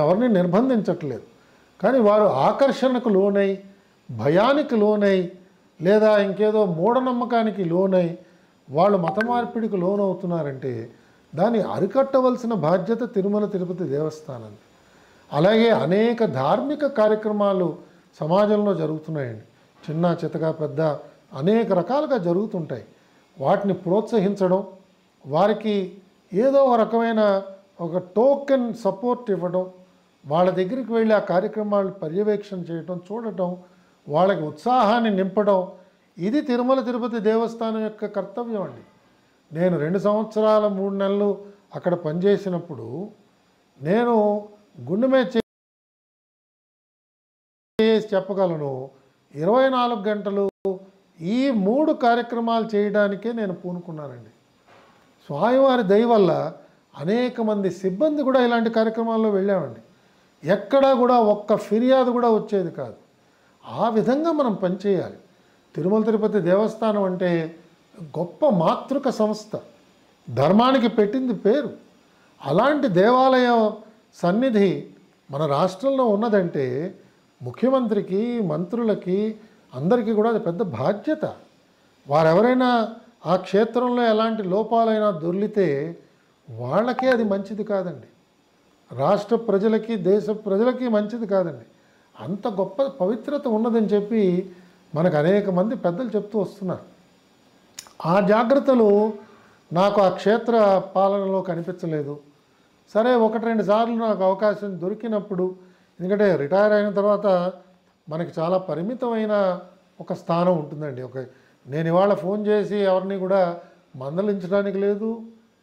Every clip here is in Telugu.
ఎవరిని నిర్బంధించట్లేదు. కానీ వారు ఆకర్షణకు లోనై, భయానికి లోనై, లేదా ఇంకేదో మూఢనమ్మకానికి లోనై వాళ్ళు మత మార్పిడికి లోనవుతున్నారంటే దాన్ని అరికట్టవలసిన బాధ్యత తిరుమల తిరుపతి దేవస్థానం. అలాగే అనేక ధార్మిక కార్యక్రమాలు సమాజంలో జరుగుతున్నాయండి. చిన్న చితక పెద్ద అనేక రకాలుగా జరుగుతుంటాయి. వాటిని ప్రోత్సహించడం, వారికి ఏదో ఒక రకమైన ఒక టోకెన్ సపోర్ట్ ఇవ్వడం, వాళ్ళ దగ్గరికి వెళ్ళి ఆ కార్యక్రమాలు పర్యవేక్షణ చేయటం, చూడటం, వాళ్ళకి ఉత్సాహాన్ని నింపడం, ఇది తిరుమల తిరుపతి దేవస్థానం యొక్క కర్తవ్యం అండి. నేను 2 సంవత్సరాల 3 నెలలు అక్కడ పనిచేసినప్పుడు నేను గుండె మీద చేసి చెప్పగలను, 24 గంటలు ఈ 3 కార్యక్రమాలు చేయడానికే నేను పూనుకున్నానండి. స్వామివారి దయ వల్ల అనేక మంది సిబ్బంది కూడా ఇలాంటి కార్యక్రమాల్లో వెళ్ళామండి. ఎక్కడా కూడా ఒక్క ఫిర్యాదు కూడా వచ్చేది కాదు. ఆ విధంగా మనం పనిచేయాలి. తిరుమల తిరుపతి దేవస్థానం అంటే గొప్ప మాతృక సంస్థ, ధర్మానికి పెట్టింది పేరు. అలాంటి దేవాలయ సన్నిధి మన రాష్ట్రంలో ఉన్నదంటే ముఖ్యమంత్రికి, మంత్రులకి, అందరికీ కూడా అది పెద్ద బాధ్యత. వారెవరైనా ఆ క్షేత్రంలో ఎలాంటి లోపాలైనా దొర్లితే వాళ్ళకే అది మంచిది కాదండి. రాష్ట్ర ప్రజలకి, దేశ ప్రజలకి మంచిది కాదండి. అంత గొప్ప పవిత్రత ఉన్నదని చెప్పి మనకు అనేక మంది పెద్దలు చెప్తూ వస్తున్నారు. ఆ జాగ్రత్తలు నాకు ఆ క్షేత్ర పాలనలో కనిపించలేదు. సరే, 1-2 సార్లు నాకు అవకాశం దొరికినప్పుడు, ఎందుకంటే రిటైర్ అయిన తర్వాత మనకి చాలా పరిమితమైన ఒక స్థానం ఉంటుందండి. నేను ఇవాళ ఫోన్ చేసి ఎవరిని కూడా మందలించడానికి లేదు,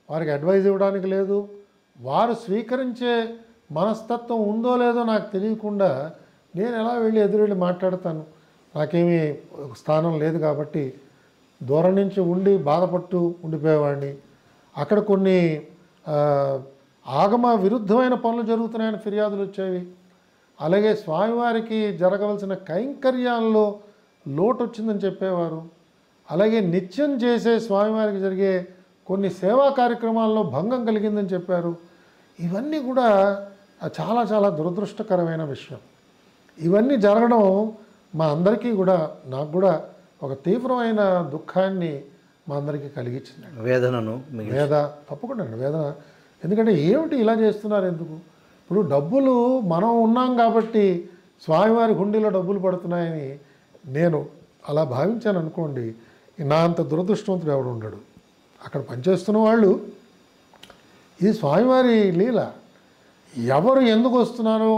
వారికి అడ్వైజ్ ఇవ్వడానికి లేదు. వారు స్వీకరించే మనస్తత్వం ఉందో లేదో నాకు తెలియకుండా నేను ఎలా వెళ్ళి ఎదురెళ్ళి మాట్లాడతాను? నాకేమీ స్థానం లేదు కాబట్టి దూరం నుంచి ఉండి బాధపడుతూ ఉండిపోయేవాడిని. అక్కడ కొన్ని ఆగమ విరుద్ధమైన పనులు జరుగుతున్నాయని ఫిర్యాదులు వచ్చేవి. అలాగే స్వామివారికి జరగవలసిన కైంకర్యాల్లో లోటు వచ్చిందని చెప్పేవారు. అలాగే నిత్యం చేసే స్వామివారికి జరిగే కొన్ని సేవా కార్యక్రమాల్లో భంగం కలిగిందని చెప్పారు. ఇవన్నీ కూడా చాలా చాలా దురదృష్టకరమైన విషయం. ఇవన్నీ జరగడం మా అందరికీ కూడా, నాకు కూడా ఒక తీవ్రమైన దుఃఖాన్ని మా అందరికీ కలిగించింది. తప్పకుండా వేదన. ఎందుకంటే ఏమిటి ఇలా చేస్తున్నారు, ఎందుకు? ఇప్పుడు డబ్బులు మనం ఉన్నాం కాబట్టి స్వామివారి హుండీలో డబ్బులు పడుతున్నాయని నేను అలా భావించాను అనుకోండి, నా అంత దురదృష్టవంతుడు ఎవడు ఉండడు. అక్కడ పనిచేస్తున్న వాళ్ళు, ఇది స్వామివారి లీల. ఎవరు ఎందుకు వస్తున్నారో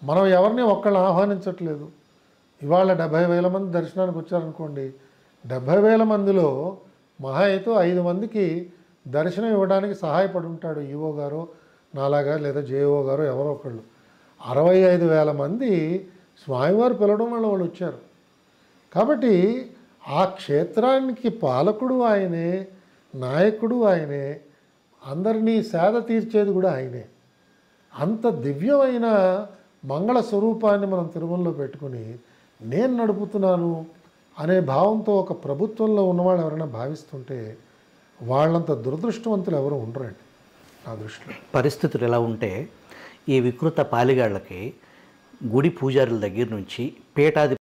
మనం ఎవరిని ఒక్కళ్ళు ఆహ్వానించట్లేదు. ఇవాళ 70,000 మంది దర్శనానికి వచ్చారనుకోండి, 70,000 మందిలో మహా అయితే 5 మందికి దర్శనం ఇవ్వడానికి సహాయపడి ఉంటాడు ఈఓ గారు, నాలాగా, లేదా జేఓ గారు, ఎవరో ఒకళ్ళు. 65,000 మంది స్వామివారు పిలవడం వల్ల వాళ్ళు వచ్చారు. కాబట్టి ఆ క్షేత్రానికి పాలకుడు ఆయనే, నాయకుడు ఆయనే, అందరినీ సేద తీర్చేది కూడా ఆయనే. అంత దివ్యమైన మంగళ స్వరూపాన్ని మనం తిరుమలలో పెట్టుకుని నేను నడుపుతున్నాను అనే భావంతో ఒక ప్రభుత్వంలో ఉన్నవాళ్ళు ఎవరైనా భావిస్తుంటే వాళ్ళంత దురదృష్టవంతులు ఎవరు ఉండరండి నా దృష్టిలో. పరిస్థితులు ఎలా ఉంటే ఈ వికృత పాలిగాళ్ళకి గుడి పూజారుల దగ్గర నుంచి పీఠాది